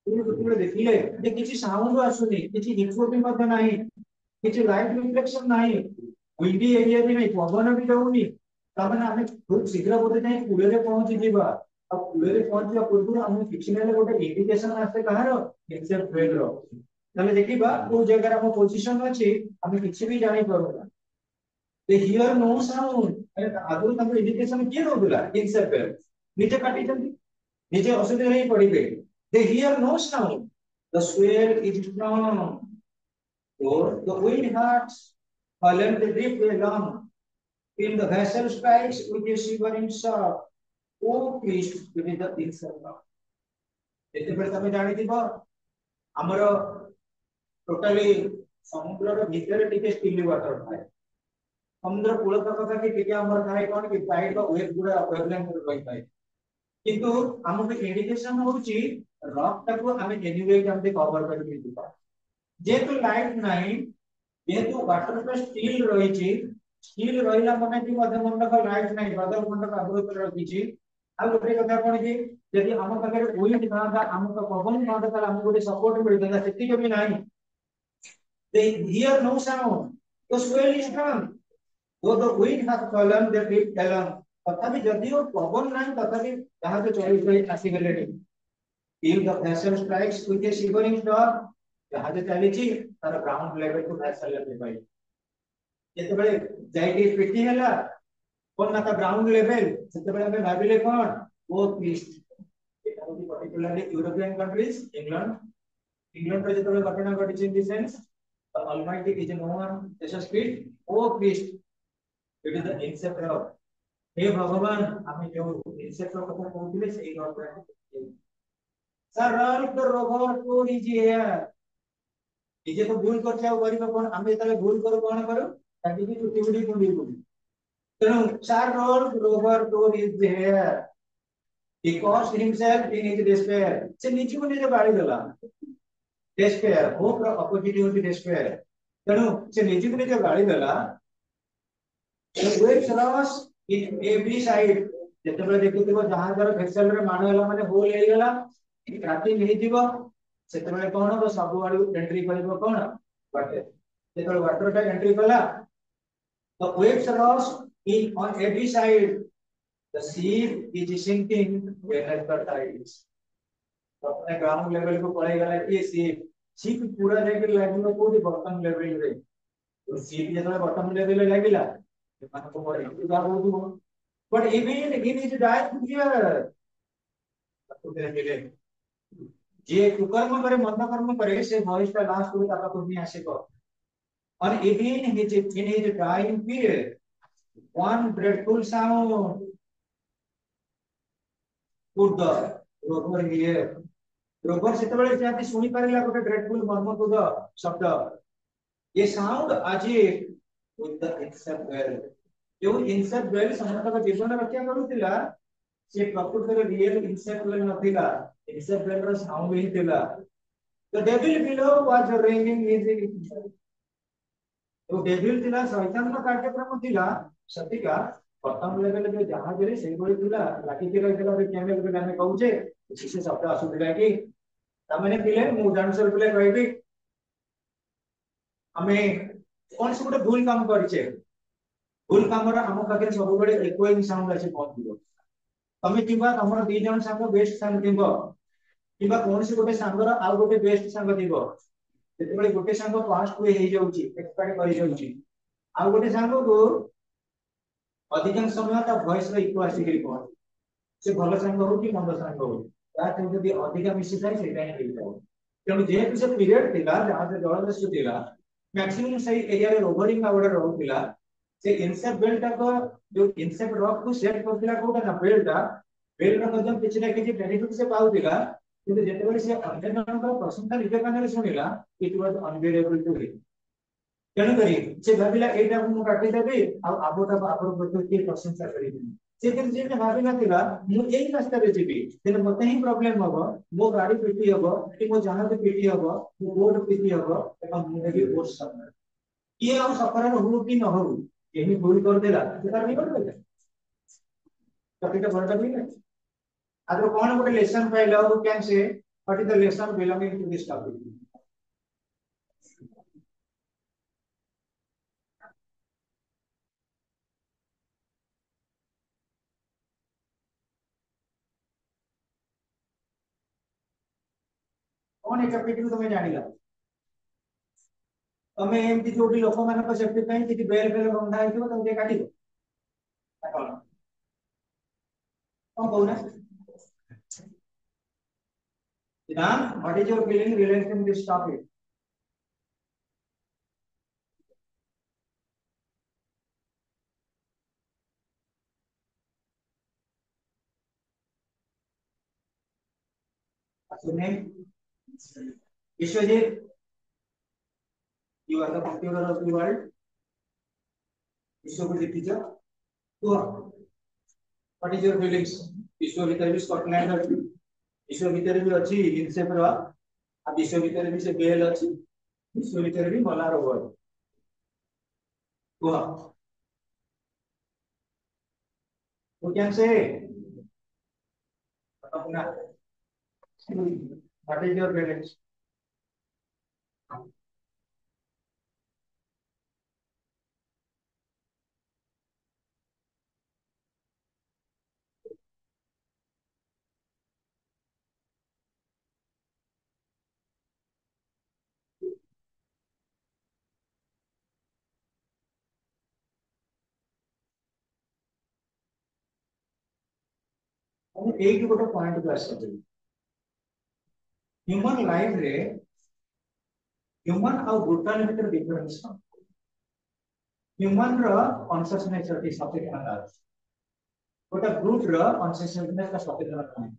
ଯେତେବେଳେ ଦେଖିଲେ ଯେ କିଛି ସାଉଣ୍ଡ ଆସୁନି କିଛି ଇକୋ ବି ମଧ୍ୟ ନାହିଁ କିଛି ଲାଇଟ୍ ରିଫ୍ଲେକ୍ସନ ନାହିଁ ୱିଣ୍ଡି ଏରିଆ ବି ନାହିଁ ପବନ ବି ଦଉନି ତାମାନେ ଆମେ ବହୁତ ଶୀଘ୍ର ବୋଧେ ଯାଇ କୂଳରେ ପହଞ୍ଚି ଯିବା ଆଉ କୂଳରେ ପହଞ୍ଚିବା ପୂର୍ବରୁ ଆମକୁ କିଛି ନେଲେ ଗୋଟେ ଇଣ୍ଡିକେସନ ଆସେ କାହାର ଏକ୍ସେପ୍ଟ ୱେଲ୍ ର ତାହେଲେ ଦେଖିବା କୋଉ ଜାଗାରେ ଆମ ପୋଜିସନ ଅଛି ଆମେ କିଛି ବି ଜାଣି ପାରୁନା they hear no sound ଆଗରୁ ତାଙ୍କ ଇଣ୍ଡିକେସନ କିଏ ଦଉଥିଲା ଏକ୍ସେପ୍ଟ ୱେଲ୍ ନିଜେ କାଟିଛନ୍ତି ନିଜେ ଅସୁବିଧା ହେଇ ପଡିବେ they hear no sound the swell is strong or the wind has fallen the drift along in the vessel strikes with a shivering shock oh Christ it is the insult ଯେତେବେଳେ ତମେ ଜାଣିଥିବ ଆମର totally ସମୁଦ୍ରର ଭିତରେ ଟିକେ ଷ୍ଟିଲି water ଥାଏ समुद्र cool पाखापाखि टिके हमर थाए कोन कि टाइड का वेव पूरा वेवलेंथ रे रही थाए किंतु हमके इंडिकेशन होची रॉक टाको हमें एनीवे हमते कवर कर दिबा जेतु लाइट नाही जेतु वाटर पे स्टील रही छी स्टील रहिला माने कि मध्य मंडक लाइट नाही बादल मंडक आगु पर रखी छी आ गोटे कथा कोन कि यदि हम पाखे विंड थांदा हमको पवन थांदा त हमको गोटे सपोर्ट मिलता सेति भी नाही they hear no sound the swell is strong though the wind has fallen the drift along तथापि जदियो पवन नाही तथापि जहाज चली गई आसी गेले if the vessel strikes with a shivering storm जहाज चली छी तार ग्राउंड लेवल को vessel लेवल पाई जेतेबेले जाईके पिटी हैला कोन ना ग्राउंड लेवल सेतेबेले हमें भाबिले कोन ओ प्लीज एटा होती पर्टिकुलरली यूरोपियन कंट्रीज इंग्लैंड रे जेतेबेले घटना घटी in the sense the almighty is no one Jesus Christ oh Christ it is the inceptor of हे भगवान हमें जो इंसेक्टर को कहते से एक और सरल तो रोबोट को लीजिए निजे तो भूल कर जाओ गरीब कोन हमें तले भूल करो कोन करो ताकि की छुट्टी बुड़ी बुड़ी तेनु सरल रोबोट को लीजिए he caused himself in his despair से नीचे को निजे बाड़ी देला despair hope का opposite होती despair तेनु से नीचे को निजे बाड़ी देला the waves rush in every side जेतेबेले देखिथिबो जहां जर भेसल रे मानो होला माने होल हेई गेला राती नहीं दिबो सेतेबेले कोन हो सब वाली एंट्री करबो कोन वाटर जेतेबेले वाटर का एंट्री कला the waves rush in on every side the sea is sinking wherever the tide is अपने ग्राउंड लेवल को पड़े गला कि सी पूरा लेवल लागलो कोठी बॉटम लेवल रे तो सी जेतेबेले बॉटम लेवल लागिला मानको पड़े उदा होदु but even he is dying here तो तेरे मिले जे कुकर्म करे मंद कर्म करे से भविष्य लास्ट को ताका पुण्य आसे को और even in his dying period one dreadful sound put the rover here rover सेतेबेले जाति सुनी पारिला गोटे dreadful मर्मतुद शब्द ये साउंड आज with the insect well जो इंसेक्ट वेल समस्त का जीवन रक्षा करूतिला से प्रकृति रे रियल इंसेक्ट वेल नथिला इंसेक्ट वेल रो साउंड ही थिला the devil below was ringing is तो डेविल थिला शैतान नो कार्यक्रम थिला सतिका प्रथम लेवल जो जहाज रे से गोली थिला लाठी के रहला रे कैमल के नामे कहूचे किसी शब्द असुविधा की तमने थिले मु जानसर पिले कहबी हमें कौन से गोटे भूल काम करिचे भूल कामरा हम पाखे सब बडे इक्वलिंग साउंड अछि पहुंचो तमे किबा हमर दि जन संग बेस्ट संग दिबो किबा कोन से गोटे संगर आ गोटे बेस्ट संग दिबो जेतेबेले गोटे संग फास्ट वे हे जाउची एक्सपायर करि जाउची आ गोटे संग को अधिकांश समय ता वॉइस रो इको आसी करी पहुंच से भल संग हो कि मंद संग हो ता तो जदी अधिका मिसी जाय सेटा ही हेइतो तेणु जेहेतु से पीरियड थिला जहां से जलदस्यु थिला मैक्सिमम सही एरिया रे ओवरिंग आउडर रहउतिला से इनसेप्ट बेल्ट को जो इनसेप्ट रॉक को सेट करथिला कोटा ना बेल्ट रो मध्यम किछि ना किछि बेनिफिट से पाउतिला किंतु जेतेबेले से अन्य जनकर प्रशंसा निज कानरे सुनिला इट वाज अनबिलिएबल टू हिम तेणु करी से भाबिला एटा मु काटि देबी आ आबोटा आपर प्रति के प्रशंसा करिबि से दिन जे भाबि नथिला मु एई रास्ता रे जेबी तेन मते ही प्रॉब्लम हबो मो गाड़ी पिटी हबो कि मो जहाज पिटी हबो मो बोट पिटी हबो एवं मु नेबी बोट सफर ये हम सफर हो कि न हो यही भूल कर देला सेटा नहीं कर देला टॉपिक का बड़ा नहीं है आदर कोन गोटे लेसन पाइला उ can say what is the lesson belonging to this topic कौन एक टॉपिक को तुम्हें जानिला तमे एमती जोटी लोक मानक सेफ्टी पई किछि बेल बेल बंधा हेतिबो तमे काटिबो कोन कोन कहूना Siddhant, what is your feeling related to this topic? Sunil, Vishwajit, you are the computer of the world. Vishwajit teacher. So, what is your feelings? Vishwajit is Scotland. Vishwajit भी अच्छी इनसेप रो आ विश्वविद्यालय भी से bell अच्छी विश्वविद्यालय भी मलार वर्ड तो you can say अपना what is your feelings? हम एक गोटे पॉइंट को आसे ह्यूमन लाइफ रे ह्यूमन और भूटान भीतर डिफरेंस ह्यूमन रो कॉन्शियसनेस रे सचेतनता गोटे ब्रूट रो कॉन्शियसनेस का सचेतनता नहीं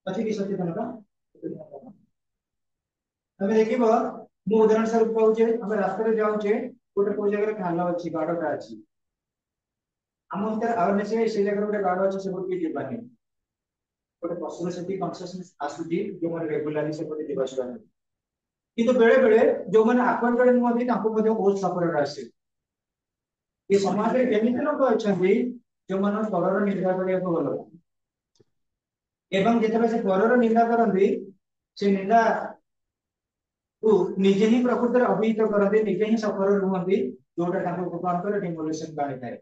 अछि कि सचेतनता तमे देखिबो मु उदाहरण स्वरूप कहूचे हम रास्ता रे जाउचे गोटे कोइ जगह खाला अछि गाडोटा अछि हम भीतर अवेयरनेस से जगह गोटे गाडो अछि से गोटे जीवानी गोटे पशु सेठी कॉन्शियसनेस आसुची जो मन रेगुलरली से गोटे जीवानी किंतु बेले बेले जो मन अक्वांटेड नुहति ताको मध्ये बहुत सफर आसे ये समाज रे केमिति लोक अछंती जो मन परर निंदा करिया को गलो एवं जेतबे से परर निंदा करंती से निंदा तो निजे ही प्रकृति अभिहित करते निजे ही सफर रुहंती जोटा ताको कोन करे डिमोलेशन काढी थाए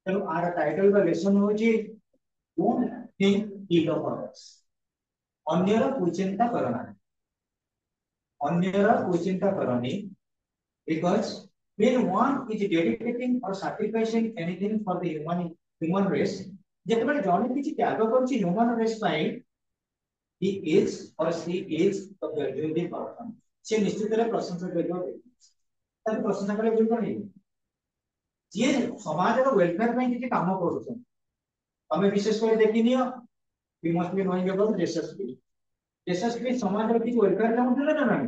तेनु आर टाइटल का लेसन होची don't think it of others अन्यर कुचिंता करना अन्यर कुचिंता करनी because when one is dedicating or sacrificing anything for the human race जेतबे जने किछि त्याग करछि ह्यूमन रेस पई he is or she is a valuable person से निश्चित रे प्रशंसा करियो ताके प्रशंसा करे बिल्कुल नहीं जे समाज रो वेलफेयर पई किछि काम करूछ हमें विशेष कर देखिनियो we must be knowing about यशस्वी समाज रो किछि वेलफेयर काम देले ना नहीं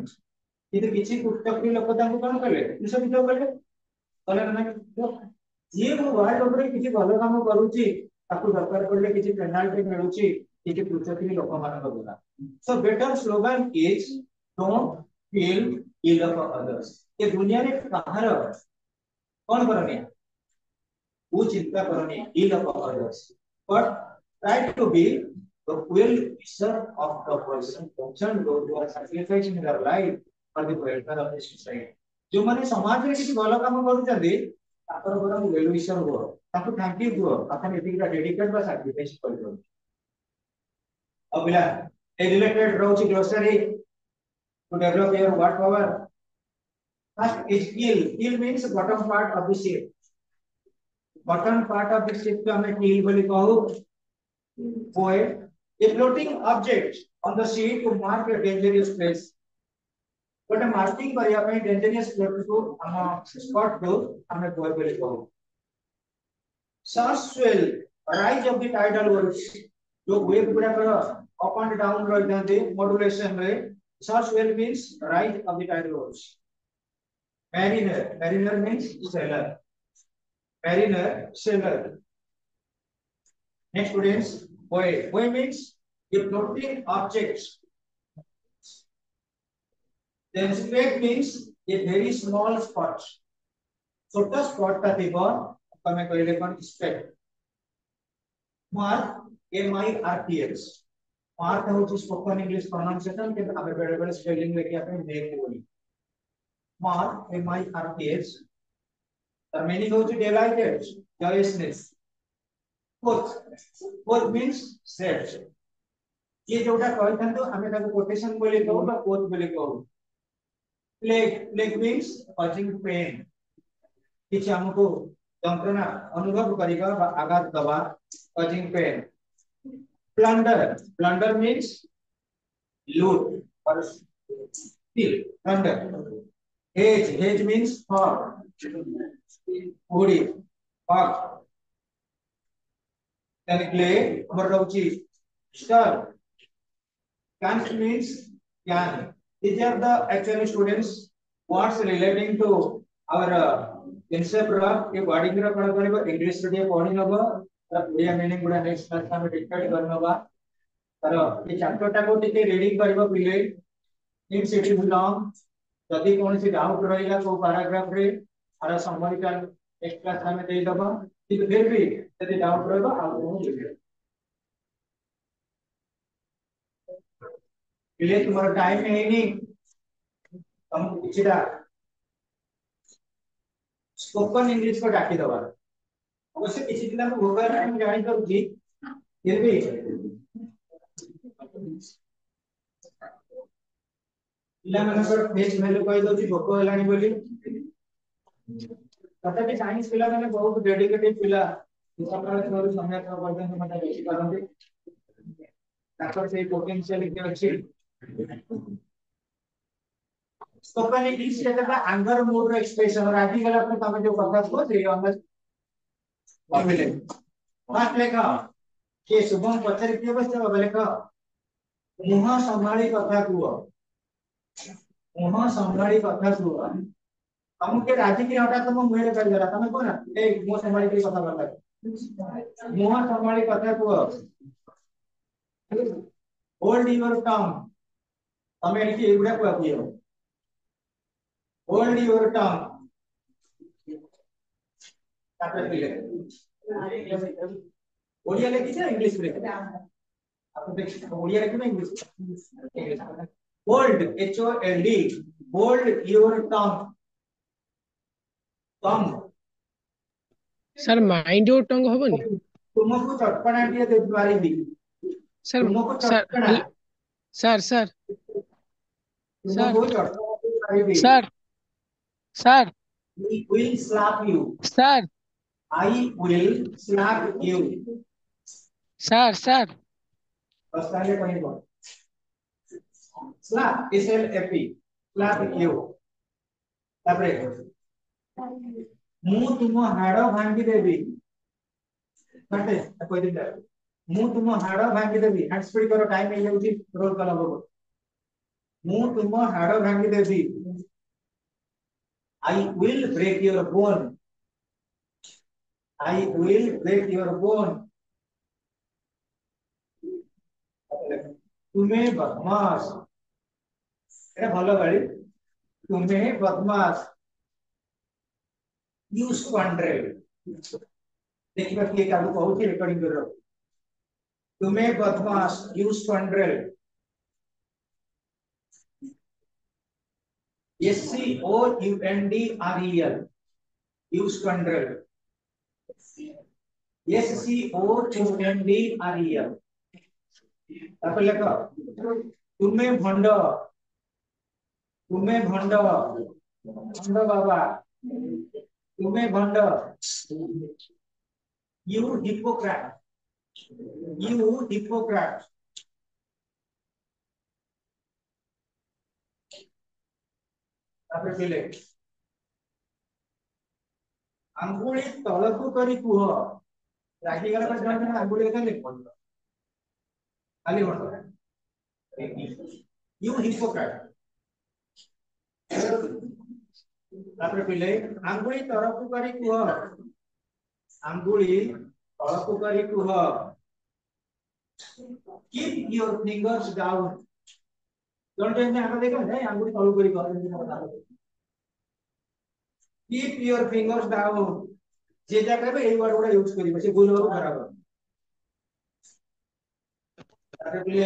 किछि किछि कुटकरी लोक तांको कोन कले किछ बितो कले कले ना तो जे वो वर्ल्ड ऊपर किछि भलो काम करूची ताको दरकार पड़ले किछि पेनाल्टी मिलुची किछि पृथ्वी लोक मान द्वारा so better slogan is don't feel ill of others ये दुनिया रे कहार कोन करनी वो चिंता करनी ill of others but try to be the well wisher of the person concerned those who are sacrificing their life for the welfare of the society जो माने समाज रे किछि भलो काम करू चंदी तापर बरम वेल विशर हो ताको थैंक यू हो अपन एतिका डेडिकेट बा सैक्रिफाइस करतो अबला ए रिलेटेड रोची glossary to develop your word power first is kill means bottom part of the shape bottom part of the ship को हमें keel बोली कहू buoy a floating object on the sea to mark a dangerous place ଗୋଟେ marking କରିବା ପାଇଁ dangerous place କୁ ଆମ spot କୁ ଆମେ buoy ବୋଲି कहू surf swell rise of the tidal waves जो वेव गुड़ाकर अप एंड डाउन रही जाते मॉड्यूलेशन रे surf swell means rise of the tidal waves mariner means sailor mariner sailor next students buoy means a floating object then speck means a very small spot छोटा spot का थिबो तमे कहले कोन spec mark MIRTS mark होची spoken English pronunciation के हमें बड़े बड़े स्पेलिंग लेके आपने देख बोली मार्क MIRTS द मीनिंग होची डिलाइटेड जॉयसनेस कोथ मींस सेट ये जोटा कहथन तो हमें ताको कोटेशन बोली कहू बा कोथ बोली कहू प्लेग मींस causing pain किछ हमको यंत्रणा अनुभव करिका बा आघात दबा causing pain plunder means loot or steal plunder hedge means fog hoodie fog then clay हमर रहउची star can means can these are the actually students words relating to our concept of a wording रा कण करबो English रे पढि नबो Odia meaning गुडा next class में discuss करनबा तर ये chapter टा को टिके रीडिंग करबो पिले इन सिटी बिलोंग जदि कोन से डाउट रहिला को पैराग्राफ रे आरा समरी का नेक्स्ट क्लास में दे दबा कि फिर भी यदि डाउट रहबा आप को लिखियो पिले तुम्हारा टाइम है नहीं हम किछटा स्पोकन इंग्लिश को डाकी दबा अवश्य किसी दिन हम गूगल में जानी करूची फिर भी पिला मनकर फेस वैल्यू कहि दोची भोक हेलानी बोली तथापि साइंस पिला माने बहुत डेडिकेटेड पिला सकाळ थोर समय का पर्यंत मते बेसी करंती ताकर से पोटेंशियल के अछि स्पोकन इंग्लिश से का एंगर मूड रो एक्सप्रेशन और आदि गला अपने तमे जो कथा को से अंदर बोले बात लेखा के शुभम पचर के बस लेखा मुहा संभाळी कथा कुओ मुहा संभाळी कथा कुओ हमके राजी के हटा तुम मुहे कर जरा तमे कोना ए मुहा संभाळी के कथा करता मुहा संभाळी कथा कुओ होल्ड योर टंग तमे एठी एगुडा को आपियो होल्ड योर टंग तापर पिले ओडिया लिखी है इंग्लिश में आप देख ओडिया लिखी है English hold HOLD hold your tongue tongue sir mind और टंग होबनी तुमको चटकना दिए दे द्वारी दी सर तुमको सर चटकना सर सर तुमको चटकना द्वारी दी sir sir we will slap you sir I will slap you sir sir बस पहले कहीं बोल slap SLAP slap you तापरे मु तुम हाड़ भांगी देबी कटे कोई दिन मु तुम हाड़ भांगी देबी हैंड स्पीड करो टाइम मिल जाउची रोल कला बोलो मु तुम हाड़ भांगी देबी I will break your bone I will break your bone तुम्हें बदमाश एटा भलो गाड़ी तुम्हें बदमाश यू स्क्वांड्रेल देखिबा के काबू कहूची रिकॉर्डिंग कर रहो तुम्हें बदमाश यू स्क्वांड्रेल SCOUNDREL यू स्क्वांड्रेल SCOUNDREL तापर लेखो तुम्हें भंड भंड बाबा तुम्हें भंड You Hippocrates. You Hippocrates. तापर पिले अंगुली तळकु करी कुह रागी गला पर जण अंगुली का लिख खाली बोल यू हिपोक्रेट तापर पिले अंगुली तळकु करी कुह अंगुली तळकु करी कुह keep your fingers down don't you know देखो नहीं अंगुली तळकु करी कुह keep your fingers down जे जा कहबे एई वर्ड गुडा यूज करिबे से भूल हो खराब तारे बोले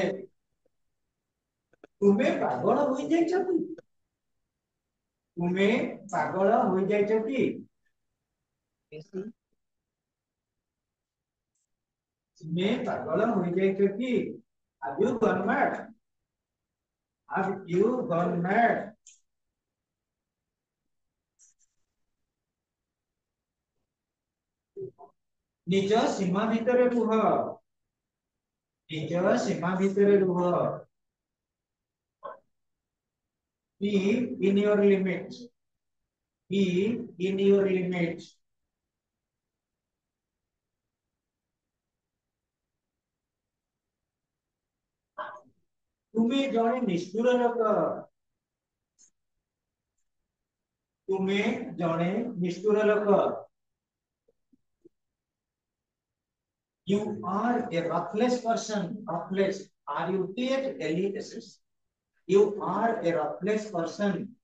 तुमे पागल होई जाय छथि तुमे पागल होई जाय छथि तुमे पागल होई जाय छथि have you gone mad have you gone mad निज सीमा भितर रुह निज सीमा भितर रुह be in your limit be in your limit तुम्हें जने निष्ठुर लोक तुम्हें जने निष्ठुर लोक you are a ruthless person ruthless R-U-T-H-L-E-S-S you are a ruthless person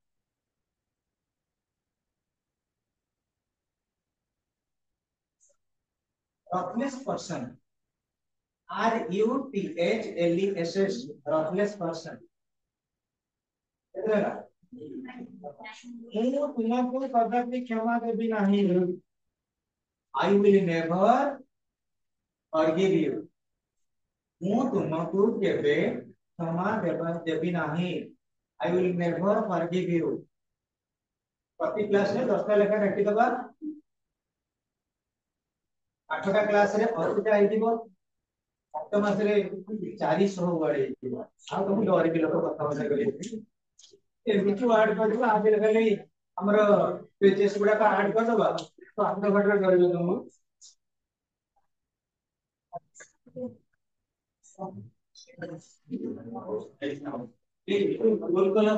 ruthless person R-U-T-H-L-E-S-S ruthless person ମୁଁ ତୁମକୁ କଦାପି କ୍ଷମା ଦେବି ନାହିଁ I will never forgive you ମୁଁ ତୁମକୁ କେବେ क्षमा देबी ନାହିଁ I will never forgive you प्रति क्लास में 10टा लेखा रखि दबा 8टा क्लास रे 80टा आइदिबो 8 मास रे 400 वर्ड आइदिबो आ तुम डर के लोक कथा बता करी ए बिचु ऐड कर दिबा आगे लगले हमर पेजेस गुडा का ऐड कर दबा तो आपन घटर कर दो तुम बोल कला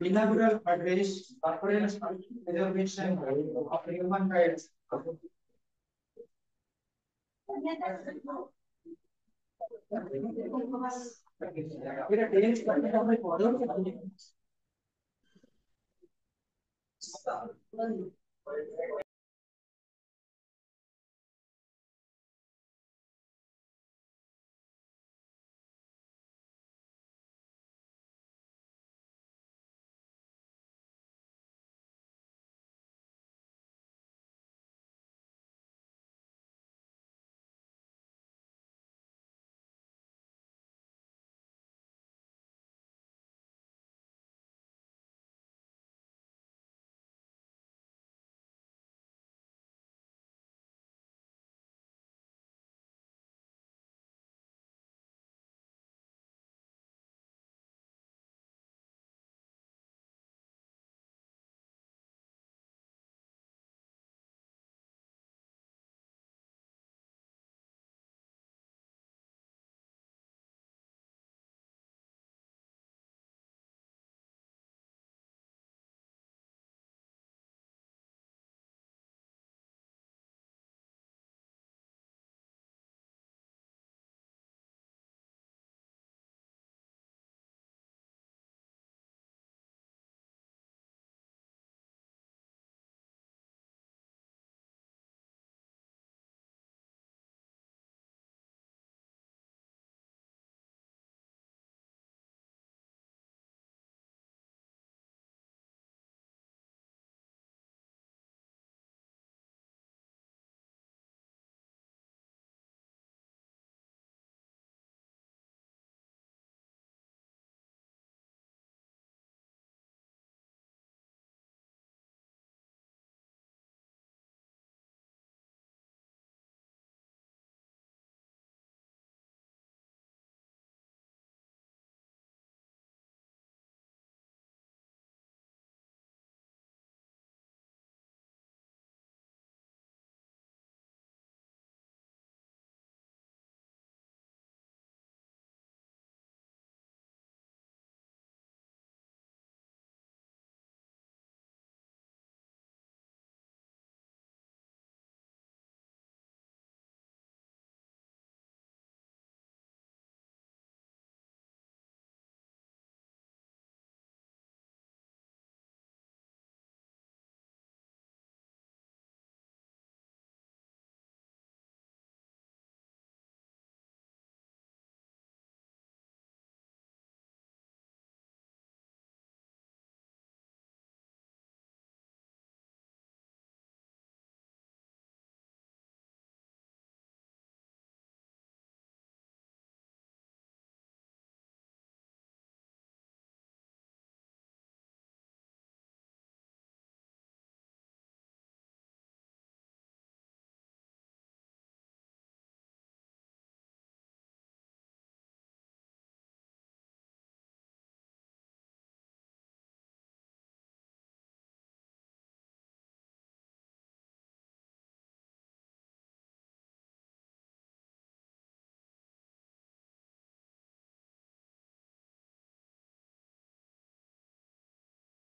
inaugural address conference on preservation of human rights मेरा टेंस करने का मैं पढ़ो